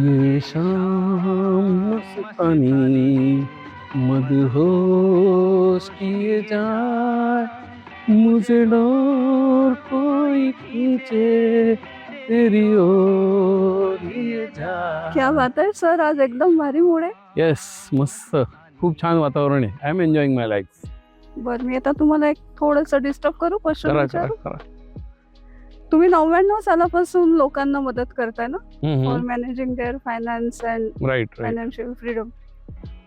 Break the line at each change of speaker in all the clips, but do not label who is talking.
ये शाम मस्तानी मदहोश किए जाए, मुझे डोर कोई खींचे तेरी ओर ये जाए.
क्या बात आहे सर, आज एकदम भारी मूड आहे.
येस, मस्त, खूप छान वातावरण आहे. I am enjoying my life.
बरं, मी आता तुम्हाला एक थोडंसं डिस्टर्ब करू, क्वेश्चन
करा करा
विचारू.
करा.
तुम्ही 99 सालापासून लोकांना मदत करताय ना,
hmm,
for managing their finance and
right right.
Financial freedom.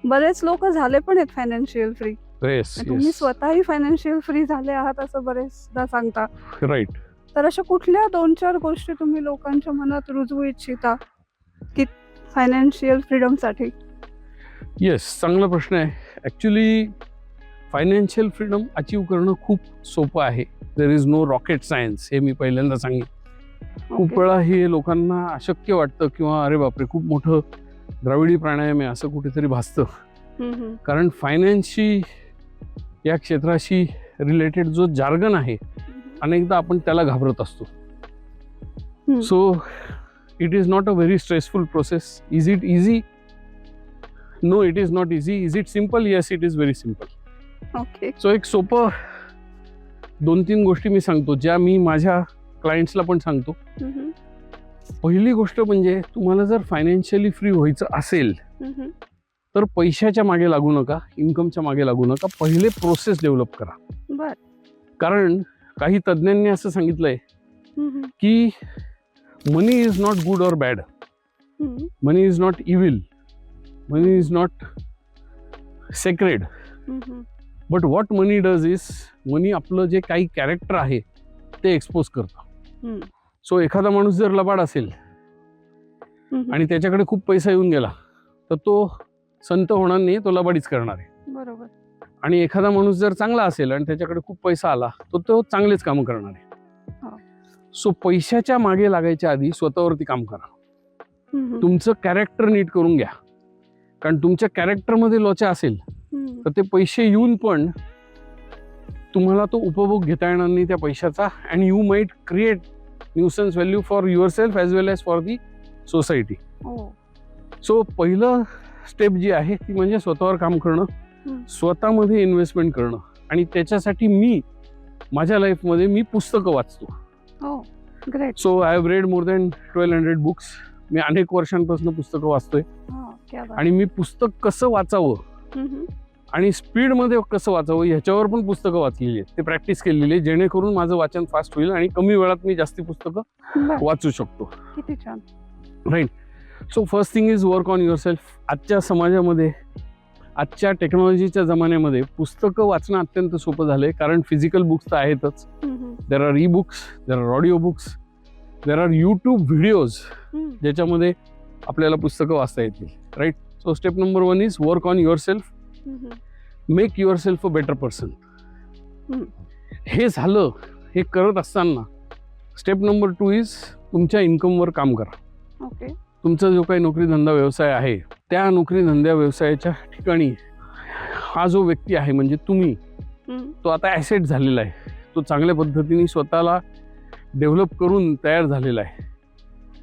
बरेच लोक झाले पण आहेत फायनान्शियल फ्री.
येस
तुम्ही
येस,
स्वतःही फायनान्शियल फ्री झाले आहात असं बरेचदा सांगता.
राईट.
तर अशा कुठल्या 2-4 गोष्टी तुम्ही लोकांच्या मनात रुजवू इच्छिता की फायनान्शियल फ्रीडम साठी?
येस, चांगला प्रश्न आहे. ॲक्च्युली फायनान्शियल फ्रीडम अचीव करणं खूप सोपं आहे. There is no rocket science, हे मी पहिल्यांदा सांगितलं. खूप वेळा हे लोकांना अशक्य वाटतं किंवा अरे बापरे खूप मोठं द्राविडी प्राणायाम आहे असं कुठेतरी भासतं. कारण फायनान्सशी या क्षेत्राशी रिलेटेड जो जार्गन आहे अनेकदा आपण त्याला घाबरत असतो. So it is not a very stressful process. Is it easy? No, it is not easy. Is it simple? Yes, it is very simple.
Okay.
So एक सोपं 2-3 गोष्टी मी सांगतो ज्या मी माझ्या क्लायंट्सला पण सांगतो. पहिली गोष्ट म्हणजे तुम्हाला जर फायनान्शियली फ्री व्हायचं असेल तर पैशाच्या मागे लागू नका, इन्कमच्या मागे लागू नका. पहिले प्रोसेस डेव्हलप करा.
बर.
कारण काही तज्ज्ञांनी असं सांगितलंय की money is not good or bad, money is not evil, money is not sacred, but what money does is, money आपलं जे काही कॅरेक्टर आहे ते एक्सपोज करतं. सो एखादा माणूस जर लबाड असेल आणि त्याच्याकडे खूप पैसा येऊन गेला तर तो संत होणार नाही, तो लबाडीच करणार आहे.
बरोबर.
आणि एखादा माणूस जर चांगला असेल आणि त्याच्याकडे खूप पैसा आला तर तो चांगलेच कामं करणार आहे. सो पैशाच्या मागे लागायच्या आधी स्वतःवरती काम करा. तुमचं कॅरेक्टर नीट करून घ्या. कारण तुमच्या कॅरेक्टरमध्ये लोचा असेल तर ते पैसे येऊन पण तुम्हाला तो उपभोग घेता येणार नाही त्या पैशाचा. And you might create nuisance value for your self as well as for the society. So पहिलं स्टेप जी आहे ती म्हणजे स्वतःवर काम करणं, स्वतःमध्ये इन्व्हेस्टमेंट करणं. आणि त्याच्यासाठी मी माझ्या लाईफमध्ये मी पुस्तकं वाचतो.
Great.
So I have read more than 1200 books. मी अनेक वर्षांपासून पुस्तकं वाचतोय. आणि मी पुस्तक कसं वाचावं आणि स्पीडमध्ये कसं वाचावं ह्याच्यावर पण पुस्तकं वाचलेली आहेत. ते प्रॅक्टिस केलेली आहे जेणेकरून माझं वाचन फास्ट होईल आणि कमी वेळात मी जास्ती पुस्तकं वाचू शकतो.
किती छान.
Right. So first thing is work on yourself. आजच्या समाजामध्ये, आजच्या टेक्नॉलॉजीच्या जमान्यामध्ये पुस्तकं वाचणं अत्यंत सोपं झालंय. कारण फिजिकल बुक्स तर आहेतच. There are e books, there are audio books, there are YouTube videos ज्याच्यामध्ये आपल्याला पुस्तकं वाचता येतील. Right. So step number 1 is work on yourself. Make yourself a better person. हे झालं. हे करत असताना स्टेप नंबर 2 इज तुमच्या इन्कमवर काम करा.
ओके.
तुमचा जो काही नोकरी धंदा व्यवसाय आहे त्या नोकरी धंद्या व्यवसायाच्या ठिकाणी हा जो व्यक्ती आहे म्हणजे तुम्ही, तो आता ॲसेट झालेला आहे. तो चांगल्या पद्धतीने स्वतःला डेव्हलप करून तयार झालेला आहे.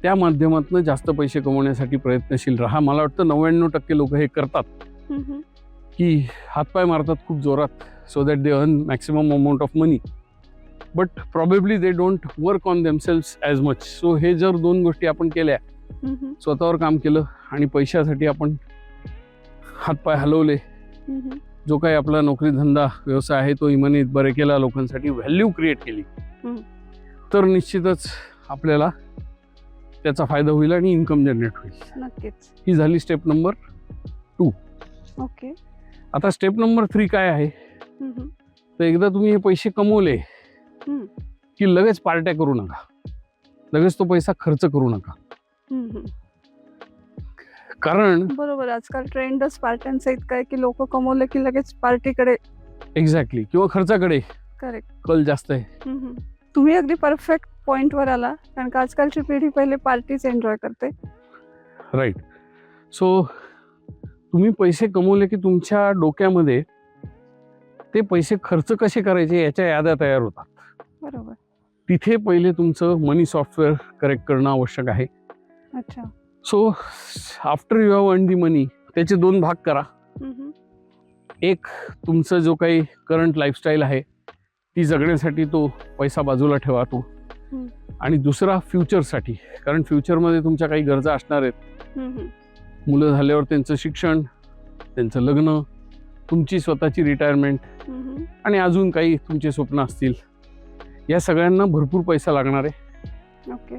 त्या माध्यमातून जास्त पैसे कमवण्यासाठी प्रयत्नशील राहा. मला वाटतं 99% लोक हे करतात की हातपाय मारतात खूप जोरात so that they earn maximum amount of money, but probably they don't work on themselves as much. So हे जर 2 गोष्टी आपण केल्या, स्वतःवर काम केलं आणि पैशासाठी आपण हातपाय हलवले, जो काही आपला नोकरी धंदा व्यवसाय आहे तो इमानीत बरे केला, लोकांसाठी व्हॅल्यू क्रिएट केली, तर निश्चितच आपल्याला त्याचा फायदा होईल आणि इन्कम जनरेट होईल.
नक्कीच.
ही झाली स्टेप नंबर 2.
ओके.
आता स्टेप नंबर 3 काय आहे तर एकदा तुम्ही हे पैसे कमवले की लगेच पार्ट्या करू नका, लगेच तो पैसा खर्च करू नका. कारण
बरोबर, आजकाल ट्रेंडच पार्ट्यांचा इतका आहे की लोक कमवले की लगेच पार्टीकडे.
एक्झॅक्टली, किंवा खर्चाकडे
करेक्ट.
कल जास्त आहे.
तुम्ही अगदी परफेक्ट पॉइंटवर आला. कारण का आजकालची पिढी पहिले पार्टीज एन्जॉय करते.
राईट. सो तुम्ही पैसे कमवले की तुमच्या डोक्यामध्ये ते पैसे खर्च कसे करायचे याच्या याद्या तयार होतात.
बरोबर.
तिथे पहिले तुमचं मनी सॉफ्टवेअर करेक्ट करणं आवश्यक आहे.
अच्छा.
So after you have earn the money त्याचे 2 भाग करा. एक तुमचं जो काही करंट लाईफस्टाईल आहे ती जगण्यासाठी तो पैसा बाजूला ठेवा तो. आणि दुसरा फ्युचरसाठी, कारण फ्युचरमध्ये तुमच्या काही गरजा असणार आहेत. मुलं झाल्यावर त्यांचं शिक्षण, त्यांचं लग्न, तुमची स्वतःची रिटायरमेंट आणि अजून काही तुमचे स्वप्न असतील. या सगळ्यांना भरपूर पैसा लागणार आहे.
ओके.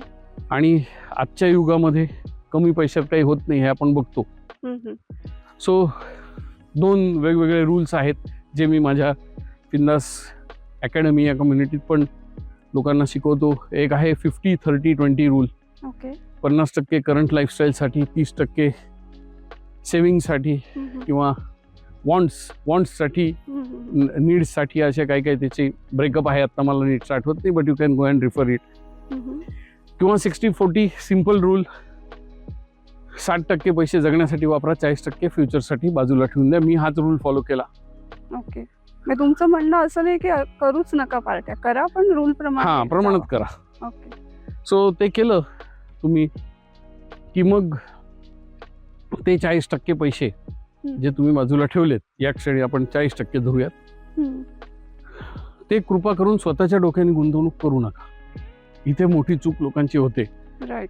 आणि आजच्या युगामध्ये कमी पैशात काही होत नाही हे आपण बघतो. सो 2 वेगवेगळे रूल्स आहेत जे मी माझ्या फिन्दास अकॅडमी या कम्युनिटीत पण लोकांना शिकवतो. एक आहे 50-30-20 रूल.
ओके.
50% करंट लाईफस्टाईलसाठी, 30% सेविंगसाठी किंवा वॉन्ट्ससाठी, नीड्ससाठी, असे काही काही त्याचे ब्रेकअप आहे. आता मला नीड्स आठवत नाही, but you can go and refer it. किंवा 60-40 सिम्पल रूल. 60% पैसे जगण्यासाठी वापरा, 40% फ्युचरसाठी बाजूला ठेवून द्या. मी हाच रूल फॉलो केला.
ओके. मग तुमचं म्हणणं असं नाही की करूच नका पार्ट्या, करा पण रूल प्रमाणे.
प्रमाणात करा.
ओके.
सो ते केलं तुम्ही की मग ते 40% पैसे जे तुम्ही बाजूला ठेवलेत, या क्षणी आपण 40% धरूयात, ते कृपा करून स्वतःच्या डोक्याने गुंतवणूक करू नका. इथे मोठी चूक लोकांची होते.
राईट.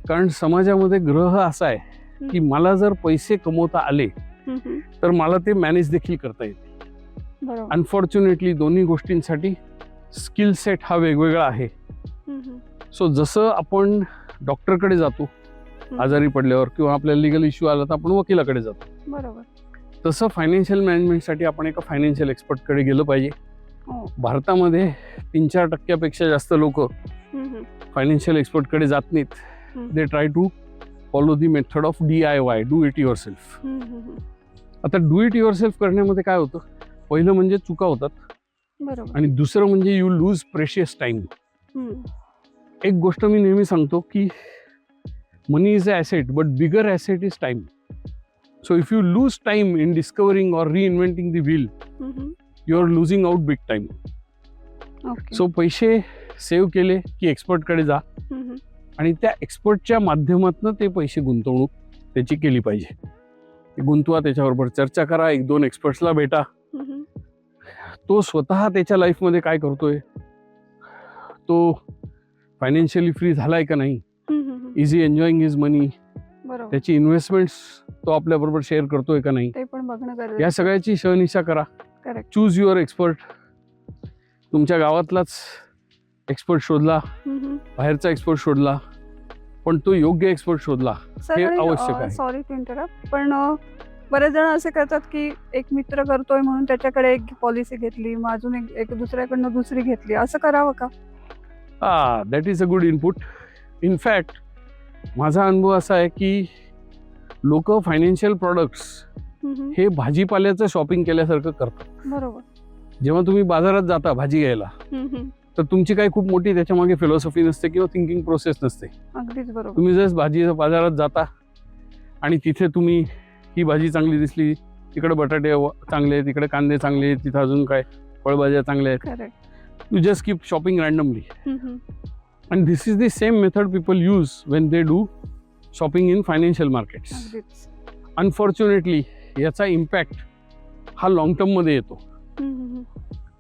कारण समाजामध्ये ग्रह असा आहे की मला जर पैसे कमवता आले तर मला ते मॅनेज देखील करता येते. अनफॉर्च्युनेटली दोन्ही गोष्टींसाठी स्किल सेट हा वेगवेगळा आहे. सो जसं आपण डॉक्टरकडे जातो आजारी पडल्यावर किंवा आपल्याला लिगल इश्यू आला तर आपण वकिलाकडे जातो,
बरोबर,
तसं फायनान्शियल मॅनेजमेंटसाठी आपण एका फायनान्शियल एक्सपर्टकडे गेलं पाहिजे. भारतामध्ये 3-4% जास्त लोक फायनान्शियल एक्सपर्टकडे जात नाहीत. They try to follow the method of DIY, do it yourself. आता डू इट युअर सेल्फ करण्यामध्ये काय होतं, पहिलं म्हणजे चुका होतात,
बरोबर,
आणि दुसरं म्हणजे यू लूज प्रेशियस टाइम. एक गोष्ट मी नेहमी सांगतो की money is a asset but bigger asset is time. So if you lose time in discovering or reinventing the wheel, you are losing out big time. So पैसे save केले की एक्सपर्टकडे जा आणि त्या एक्सपर्टच्या माध्यमातून ते पैसे गुंतवणूक त्याची केली पाहिजे. गुंतवा, त्याच्याबरोबर चर्चा करा, 1-2 एक्सपर्ट्सला भेटा. तो स्वतः त्याच्या लाईफमध्ये काय करतोय, तो फायनान्शियली फ्री झालाय का नाही, इज ही एन्जॉईंग हिज मनी, त्याची इन्व्हेस्टमेंट्स तो आपल्याबरोबर शेअर करतोय का नाही,
ते पण बघणं गरजेचं.
या सगळ्याची शहनिशा करा.
करेक्ट.
Choose your expert. तुमच्या गावातलाच एक्सपर्ट शोधला, बाहेरचा एक्सपर्ट शोधला, पण तो योग्य एक्सपर्ट शोधला हे आवश्यक आहे.
सॉरी टू इंटरप्ट, पण बरेच जण असे करतात की एक मित्र करतोय म्हणून त्याच्याकडे एक पॉलिसी घेतली, मग अजून एक दुसऱ्याकडनं दुसरी घेतली, असं करावं का?
That is a good input. In fact माझा अनुभव असा आहे की लोक फायनान्शियल प्रोडक्ट्स हे भाजीपाल्याचं शॉपिंग केल्यासारखं करतात.
बरोबर.
जेव्हा तुम्ही बाजारात जाता भाजी घ्यायला तर तुमची काही खूप मोठी त्याच्या मागे फिलॉसॉफी नसते किंवा थिंकिंग प्रोसेस नसते.
अगदीच बरोबर.
तुम्ही जर भाजी बाजारात जाता आणि तिथे तुम्ही ही भाजी चांगली दिसली, तिकडे बटाटे चांगले आहेत, तिकडे कांदे चांगले आहेत, तिथं अजून काय फळभाज्या चांगल्या आहेत, you just keep shopping randomly. And this is the same method people use when they do shopping in financial markets. Unfortunately याचा इम्पॅक्ट हा लॉंग टर्ममध्ये येतो.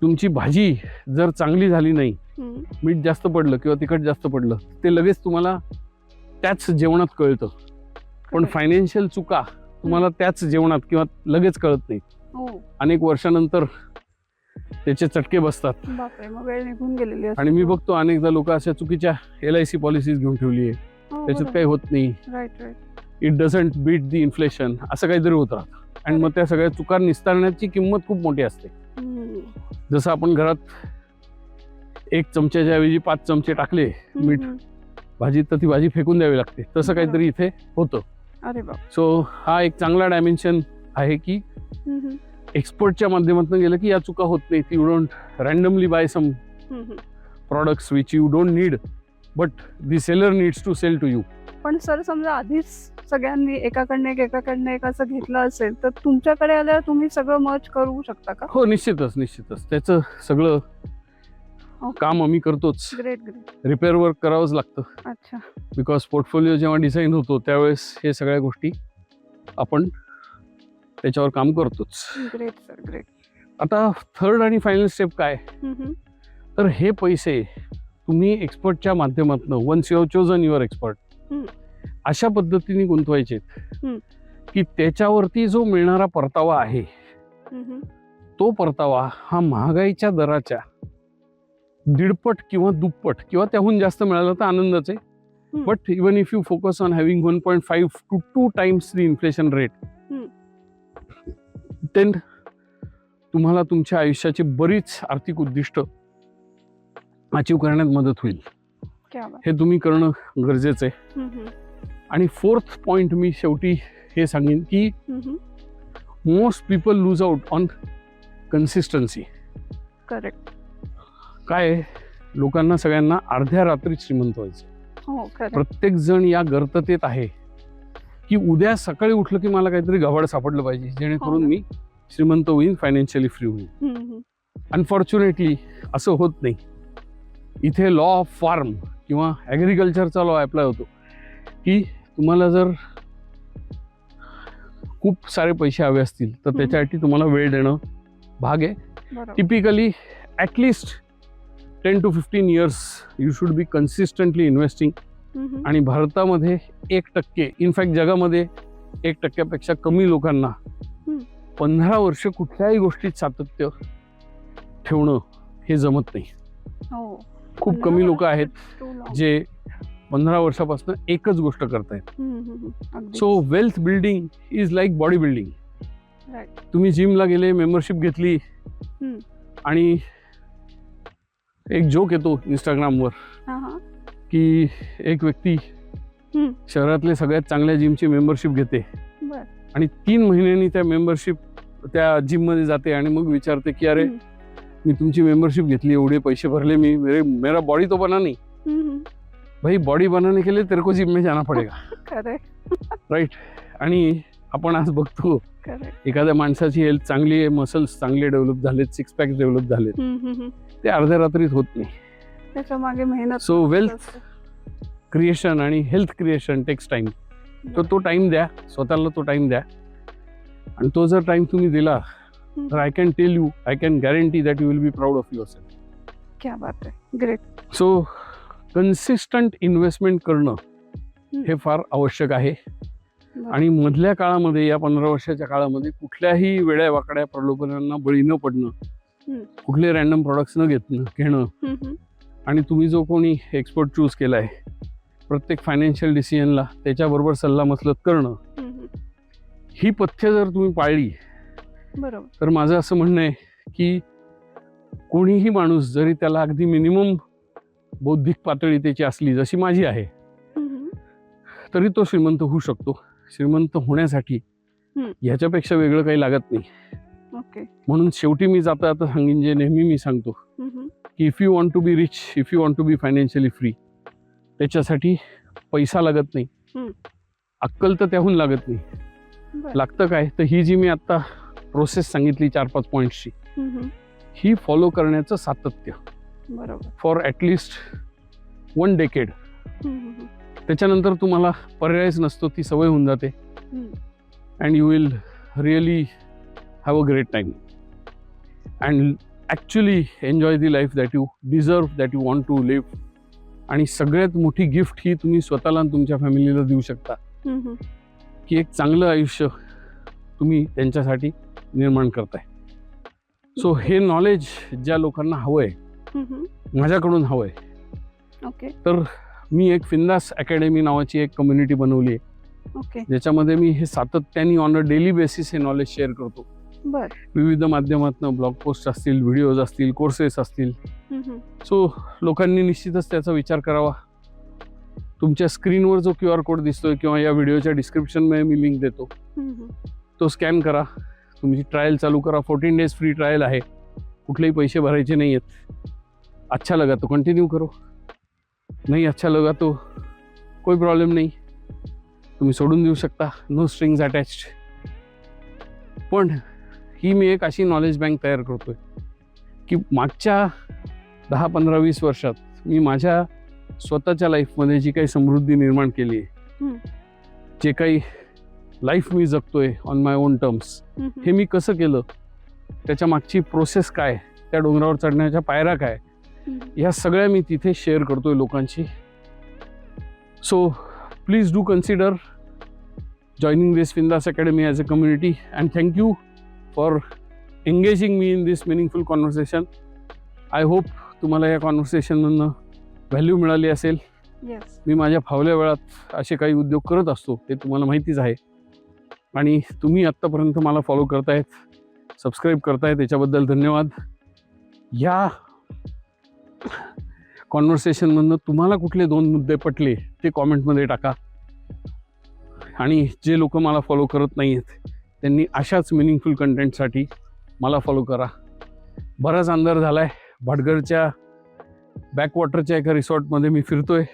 तुमची भाजी जर चांगली झाली नाही, मीठ जास्त पडलं किंवा तिखट जास्त पडलं, ते लगेच तुम्हाला त्याच जेवणात कळतं. पण फायनान्शियल चुका तुम्हाला त्याच जेवणात किंवा लगेच कळत नाही, अनेक वर्षानंतर त्याचे चटके बसतात.
मग वेळ निघून गेलेली असते.
आणि मी बघतो अनेकदा लोक अशा चुकीच्या LIC पॉलिसीज घेऊन ठेवली आहे, त्याच्यात काही होत नाही, it doesn't beat the inflation, असं काहीतरी होत राहतं. आणि मग त्या सगळ्या चुका निस्तारण्याची किंमत खूप मोठी असते. जसं आपण घरात 1 चमच्याच्या ऐवजी 5 चमचे टाकले मीठ भाजीत तर ती भाजी फेकून द्यावी लागते, तसं काहीतरी इथे होतं. सो हा एक चांगला डायमेन्शन आहे की एक्सपर्टच्या माध्यमातून गेलं की या चुका होत नाही. You don't randomly buy some products which you don't need but the seller needs to sell to you.
पण सर, समजा आधीच सगळ्यांनी एकाकडनं एक असं घेतलं असेल तर तुमच्याकडे आल्यावर तुम्ही सगळं मर्ज करू शकता का?
हो, निश्चितच. त्याचं सगळं काम आम्ही करतोच.
Great great.
रिपेअर वर्क करावंच लागतं.
अच्छा.
बिकॉज पोर्टफोलिओ जेव्हा डिझाईन होतो त्यावेळेस हे सगळ्या गोष्टी आपण त्याच्यावर काम करतोच.
Great sir great.
आता थर्ड आणि फायनल स्टेप काय, तर हे पैसे तुम्ही एक्सपर्टच्या माध्यमातून, once you have chosen your expert, अशा पद्धतीने गुंतवायचे की त्याच्यावरती जो मिळणारा परतावा आहे तो परतावा हा महागाईच्या दराच्या 1.5 किंवा दुप्पट किंवा त्याहून जास्त मिळाला तर आनंदच आहे. But even if you focus on having 1.5 to 2 times the inflation rate, then तुम्हाला तुमच्या आयुष्याची बरीच आर्थिक उद्दिष्ट अचीव करण्यात मदत होईल. हे तुम्ही करणं गरजेचं आहे. आणि फोर्थ पॉइंट मी शेवटी हे सांगेन की most people lose out on consistency.
Correct.
काय लोकांना सगळ्यांना अर्ध्या रात्रीत श्रीमंत व्हायचं. प्रत्येक जण या गर्ततेत आहे की उद्या सकाळी उठलं की मला काहीतरी गव्हाड सापडलं पाहिजे जेणेकरून मी श्रीमंत होईन, फायनान्शियली फ्री होईन. अनफॉर्च्युनेटली असं होत नाही. इथे लॉ ऑफ फार्म किंवा ॲग्रिकल्चरचा लॉ अप्लाय होतो की तुम्हाला जर खूप सारे पैसे हवे असतील तर त्याच्यासाठी तुम्हाला वेळ देणं भाग आहे. Typically at least 10 to 15 years you should be consistently investing. आणि भारतामध्ये 1%, इनफॅक्ट जगामध्ये 1% कमी लोकांना 15 वर्ष कुठल्याही गोष्टीत सातत्य ठेवणं हे जमत नाही. खूप कमी लोक आहेत जे 15 वर्षापासून एकच गोष्ट करतायत. So wealth building is like body building. तुम्ही जिमला गेले, मेंबरशिप घेतली आणि एक जोक येतो इंस्टाग्रामवर की एक व्यक्ती शहरातले सगळ्यात चांगल्या जिमची मेंबरशिप घेते आणि 3 महिन्यांनी त्या जिम मध्ये जाते आणि मग विचारते की अरे मी तुमची मेंबरशिप घेतली, एवढे पैसे भरले मी, मेरा बॉडी तो बना नहीं. भाई बॉडी बनाने के लिए तेरे को जिम में जाना पडेगा. राईट. आणि आपण आज बघतो एखाद्या माणसाची हेल्थ चांगली आहे, मसल्स चांगले डेव्हलप झालेत, 6 पॅक डेव्हलप झालेत, ते अर्ध्या रात्रीत होत नाही.
त्याच्या मागे मेहनत.
सो वेल्थ क्रिएशन आणि हेल्थ क्रिएशन टेक्स टाइम. तर तो टाइम द्या, स्वतःला तो टाइम द्या. आणि तो जर टाइम तुम्ही दिला तर I can tell you, I can guarantee that you will be proud of yourself.
क्या बात आहे. ग्रेट.
सो कन्सिस्टंट इन्व्हेस्टमेंट करणं हे फार आवश्यक आहे. आणि मधल्या काळामध्ये, या 15 वर्षाच्या काळामध्ये कुठल्याही वेड्या वाकड्या प्रलोभनांना बळी न पडणं, कुठले रॅन्डम प्रॉडक्ट्स न घेणं, आणि तुम्ही जो कोणी एक्सपर्ट चूज केलाय प्रत्येक फायनान्शियल डिसिजनला त्याच्याबरोबर सल्लामसलत करणं, ही पथ्य जर तुम्ही पाळली तर माझं असं म्हणणं आहे की कोणीही माणूस जरी त्याला अगदी मिनिमम बौद्धिक पातळी त्याची असली जशी माझी आहे तरी तो श्रीमंत होऊ शकतो. श्रीमंत होण्यासाठी ह्याच्यापेक्षा वेगळं काही लागत नाही. म्हणून शेवटी मी जाता सांगेन जे नेहमी मी सांगतो की if you want to be rich, if you want to be financially free, त्याच्यासाठी पैसा लागत नाही, अक्कल तर त्याहून लागत नाही. लागतं काय, तर ही जी मी आता प्रोसेस सांगितली 4-5 पॉईंट्सची, ही फॉलो करण्याचं सातत्य फॉर ॲटलिस्ट 1 decade. त्याच्यानंतर तुम्हाला पर्यायच नसतो, ती सवय होऊन जाते. And you will really have a great time and actually enjoy the life that you deserve, that you want to live. आणि सगळ्यात मोठी गिफ्ट ही तुम्ही स्वतःला आणि तुमच्या फॅमिलीला देऊ शकता की एक चांगलं आयुष्य तुम्ही त्यांच्यासाठी निर्माण करताय. सो हे नॉलेज ज्या लोकांना हवंय, माझ्याकडून हवंय, तर मी एक फिंदास अकॅडमी नावाची एक कम्युनिटी बनवली आहे ज्याच्यामध्ये मी हे सातत्याने ऑन अ डेली बेसिस हे नॉलेज शेअर करतो. विविध माध्यमातून ब्लॉग पोस्ट असतील, व्हिडिओज असतील, कोर्सेस असतील. सो लोकांनी निश्चितच त्याचा विचार करावा. तुमच्या स्क्रीनवर जो QR कोड दिसतोय किंवा या व्हिडिओच्या डिस्क्रिप्शनमध्ये मी लिंक देतो, तो स्कॅन करा, तुमची ट्रायल चालू करा. 14 days फ्री ट्रायल आहे, कुठलेही पैसे भरायचे नाही आहेत. अच्छा लगा तो कंटिन्यू करो, नहीं अच्छा लगा तो कोई प्रॉब्लेम नहीं, तुम्ही सोडून देऊ शकता. No strings attached. पण ही मी एक अशी नॉलेज बँक तयार करतोय की मागच्या 10-15-20 वर्षात मी माझ्या स्वतःच्या लाईफमध्ये जी काही समृद्धी निर्माण केली आहे, जे काही लाईफ मी जगतोय ऑन माय ओन टर्म्स, हे मी कसं केलं, त्याच्या मागची प्रोसेस काय, त्या डोंगरावर चढण्याच्या पायऱ्या काय, ह्या सगळ्या मी तिथे शेअर करतोय लोकांशी. So please do consider joining this Vindas academy as a community, and thank you for engaging me in this meaningful conversation. I hope तुम्हाला या कॉन्व्हर्सेशनमधनं व्हॅल्यू मिळाली असेल.
येस.
मी माझ्या फावल्या वेळात असे काही उद्योग करत असतो, ते तुम्हाला माहितीच आहे. आणि तुम्ही आत्तापर्यंत मला फॉलो करतायत, सबस्क्राईब करतायत, त्याच्याबद्दल धन्यवाद. या कॉन्व्हर्सेशनमधनं तुम्हाला कुठले 2 मुद्दे पटले ते कॉमेंटमध्ये टाका. आणि जे लोक मला फॉलो करत नाही आहेत त्यांनी अशाच मिनिंगफुल कंटेंटसाठी मला फॉलो करा. बराच अंधार झाला आहे. भाटघरच्या बॅकवॉटरच्या एका रिसॉर्टमध्ये मी फिरतोय.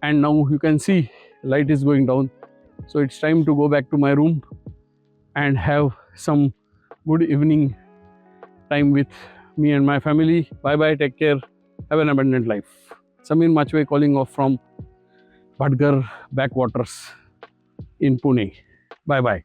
And now you can see light is going down. So it's time to go back to my room and have some good evening time with me and my family. Bye bye, take care, have an abundant life. Sameer Machve calling off from Bhatghar backwaters in Pune. Bye bye.